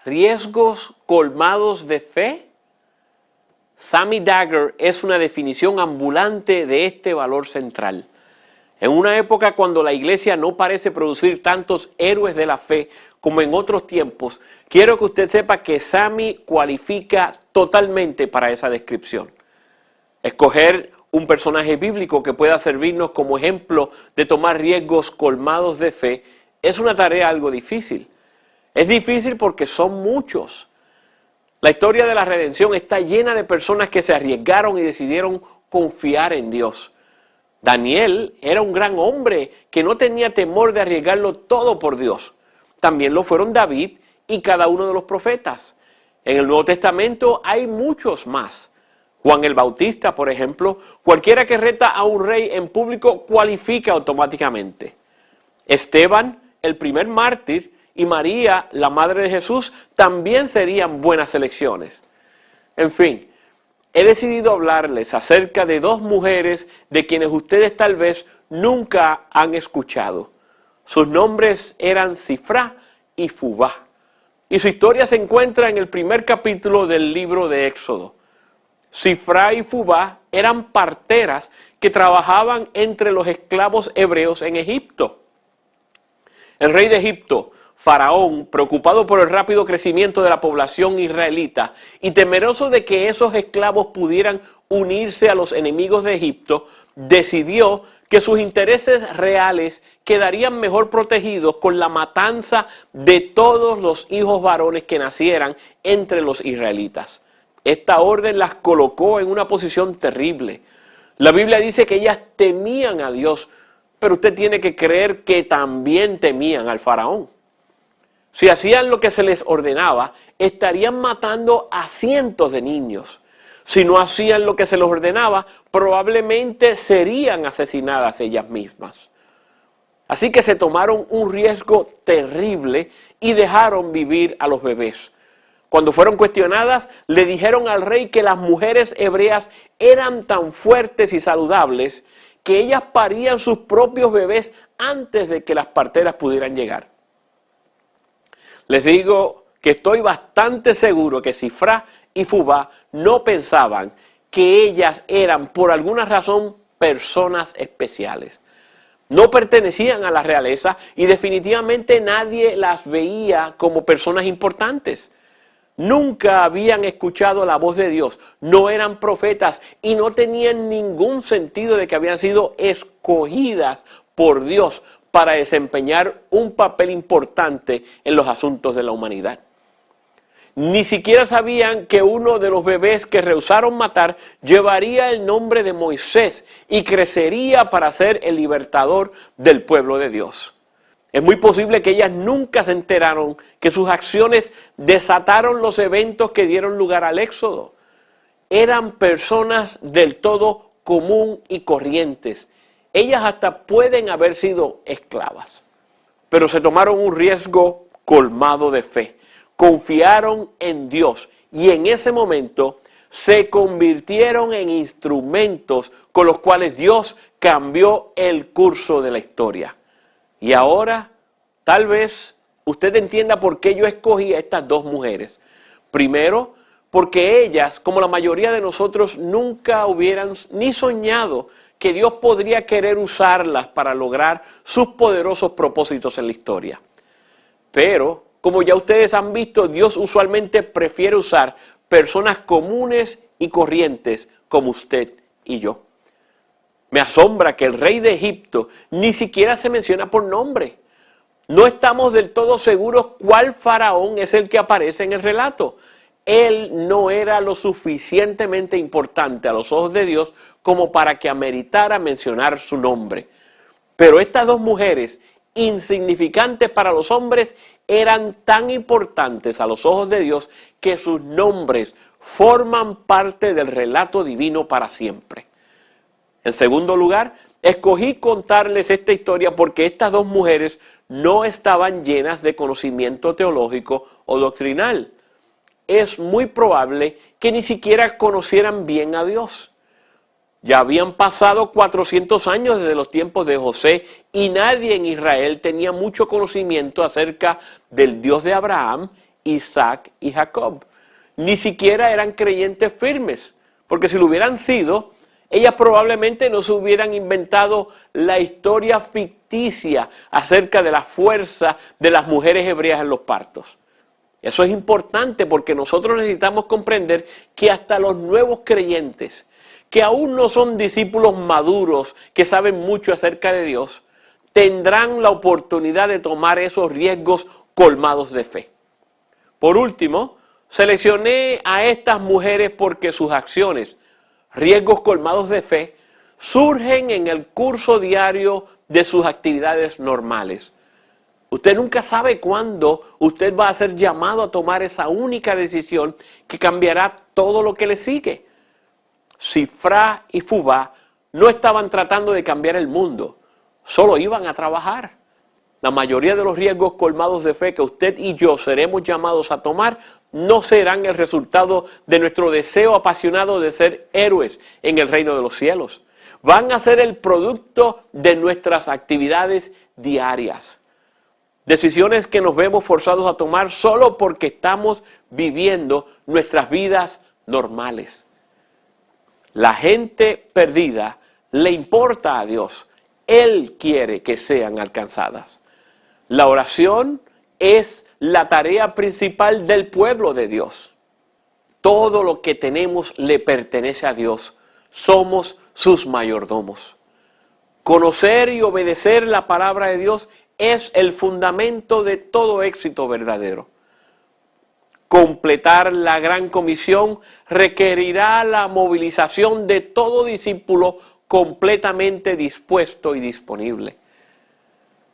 ¿Riesgos colmados de fe? Sammy Daguerre es una definición ambulante de este valor central. En una época cuando la iglesia no parece producir tantos héroes de la fe como en otros tiempos, quiero que usted sepa que Sammy cualifica totalmente para esa descripción. Escoger un personaje bíblico que pueda servirnos como ejemplo de tomar riesgos colmados de fe es una tarea algo difícil. Es difícil porque son muchos. La historia de la redención está llena de personas que se arriesgaron y decidieron confiar en Dios. Daniel era un gran hombre que no tenía temor de arriesgarlo todo por Dios. También lo fueron David y cada uno de los profetas. En el Nuevo Testamento hay muchos más. Juan el Bautista, por ejemplo, cualquiera que reta a un rey en público cualifica automáticamente. Esteban, el primer mártir, y María, la madre de Jesús, también serían buenas elecciones. En fin, he decidido hablarles acerca de dos mujeres de quienes ustedes tal vez nunca han escuchado. Sus nombres eran Sifrá y Fubá. Y su historia se encuentra en el primer capítulo del libro de Éxodo. Sifrá y Fubá eran parteras que trabajaban entre los esclavos hebreos en Egipto. El rey de Egipto, Faraón, preocupado por el rápido crecimiento de la población israelita y temeroso de que esos esclavos pudieran unirse a los enemigos de Egipto, decidió que sus intereses reales quedarían mejor protegidos con la matanza de todos los hijos varones que nacieran entre los israelitas. Esta orden las colocó en una posición terrible. La Biblia dice que ellas temían a Dios, pero usted tiene que creer que también temían al faraón. Si hacían lo que se les ordenaba, estarían matando a cientos de niños. Si no hacían lo que se les ordenaba, probablemente serían asesinadas ellas mismas. Así que se tomaron un riesgo terrible y dejaron vivir a los bebés. Cuando fueron cuestionadas, le dijeron al rey que las mujeres hebreas eran tan fuertes y saludables que ellas parían sus propios bebés antes de que las parteras pudieran llegar. Les digo que estoy bastante seguro que Sifrá y Fubá no pensaban que ellas eran por alguna razón personas especiales. No pertenecían a la realeza y definitivamente nadie las veía como personas importantes. Nunca habían escuchado la voz de Dios, no eran profetas y no tenían ningún sentido de que habían sido escogidas por Dios para desempeñar un papel importante en los asuntos de la humanidad. Ni siquiera sabían que uno de los bebés que rehusaron matar llevaría el nombre de Moisés y crecería para ser el libertador del pueblo de Dios. Es muy posible que ellas nunca se enteraron que sus acciones desataron los eventos que dieron lugar al Éxodo. Eran personas del todo común y corrientes. Ellas hasta pueden haber sido esclavas, pero se tomaron un riesgo colmado de fe. Confiaron en Dios y en ese momento se convirtieron en instrumentos con los cuales Dios cambió el curso de la historia. Y ahora, tal vez usted entienda por qué yo escogí a estas dos mujeres. Primero, porque ellas, como la mayoría de nosotros, nunca hubieran ni soñado que Dios podría querer usarlas para lograr sus poderosos propósitos en la historia. Pero, como ya ustedes han visto, Dios usualmente prefiere usar personas comunes y corrientes como usted y yo. Me asombra que el rey de Egipto ni siquiera se menciona por nombre. No estamos del todo seguros cuál faraón es el que aparece en el relato. Él no era lo suficientemente importante a los ojos de Dios como para que ameritara mencionar su nombre. Pero estas dos mujeres, insignificantes para los hombres, eran tan importantes a los ojos de Dios que sus nombres forman parte del relato divino para siempre. En segundo lugar, escogí contarles esta historia porque estas dos mujeres no estaban llenas de conocimiento teológico o doctrinal. Es muy probable que ni siquiera conocieran bien a Dios. Ya habían pasado 400 años desde los tiempos de José y nadie en Israel tenía mucho conocimiento acerca del Dios de Abraham, Isaac y Jacob. Ni siquiera eran creyentes firmes, porque si lo hubieran sido, ellas probablemente no se hubieran inventado la historia ficticia acerca de la fuerza de las mujeres hebreas en los partos. Eso es importante porque nosotros necesitamos comprender que hasta los nuevos creyentes, que aún no son discípulos maduros, que saben mucho acerca de Dios, tendrán la oportunidad de tomar esos riesgos colmados de fe. Por último, seleccioné a estas mujeres porque sus acciones, riesgos colmados de fe, surgen en el curso diario de sus actividades normales. Usted nunca sabe cuándo usted va a ser llamado a tomar esa única decisión que cambiará todo lo que le sigue. Sifra y Fubá no estaban tratando de cambiar el mundo, solo iban a trabajar. La mayoría de los riesgos colmados de fe que usted y yo seremos llamados a tomar no serán el resultado de nuestro deseo apasionado de ser héroes en el reino de los cielos. Van a ser el producto de nuestras actividades diarias. Decisiones que nos vemos forzados a tomar solo porque estamos viviendo nuestras vidas normales. La gente perdida le importa a Dios. Él quiere que sean alcanzadas. La oración es la tarea principal del pueblo de Dios. Todo lo que tenemos le pertenece a Dios. Somos sus mayordomos. Conocer y obedecer la palabra de Dios es el fundamento de todo éxito verdadero. Completar la gran comisión requerirá la movilización de todo discípulo completamente dispuesto y disponible.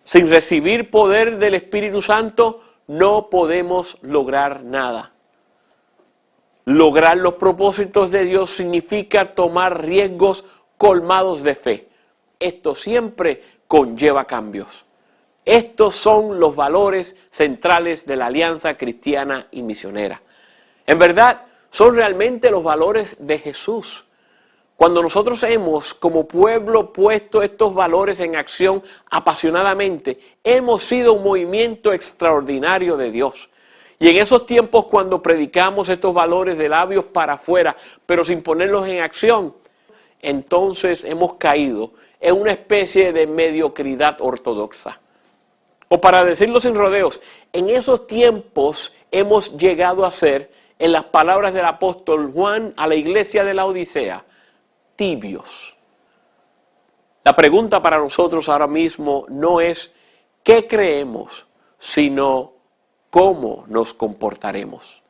Sin recibir poder del Espíritu Santo no podemos lograr nada. Lograr los propósitos de Dios significa tomar riesgos colmados de fe. Esto siempre conlleva cambios. Estos son los valores centrales de la Alianza Cristiana y Misionera. En verdad, son realmente los valores de Jesús. Cuando nosotros hemos, como pueblo, puesto estos valores en acción apasionadamente, hemos sido un movimiento extraordinario de Dios. Y en esos tiempos cuando predicamos estos valores de labios para afuera, pero sin ponerlos en acción, entonces hemos caído en una especie de mediocridad ortodoxa. O para decirlo sin rodeos, en esos tiempos hemos llegado a ser, en las palabras del apóstol Juan a la iglesia de la Odisea, tibios. La pregunta para nosotros ahora mismo no es qué creemos, sino cómo nos comportaremos.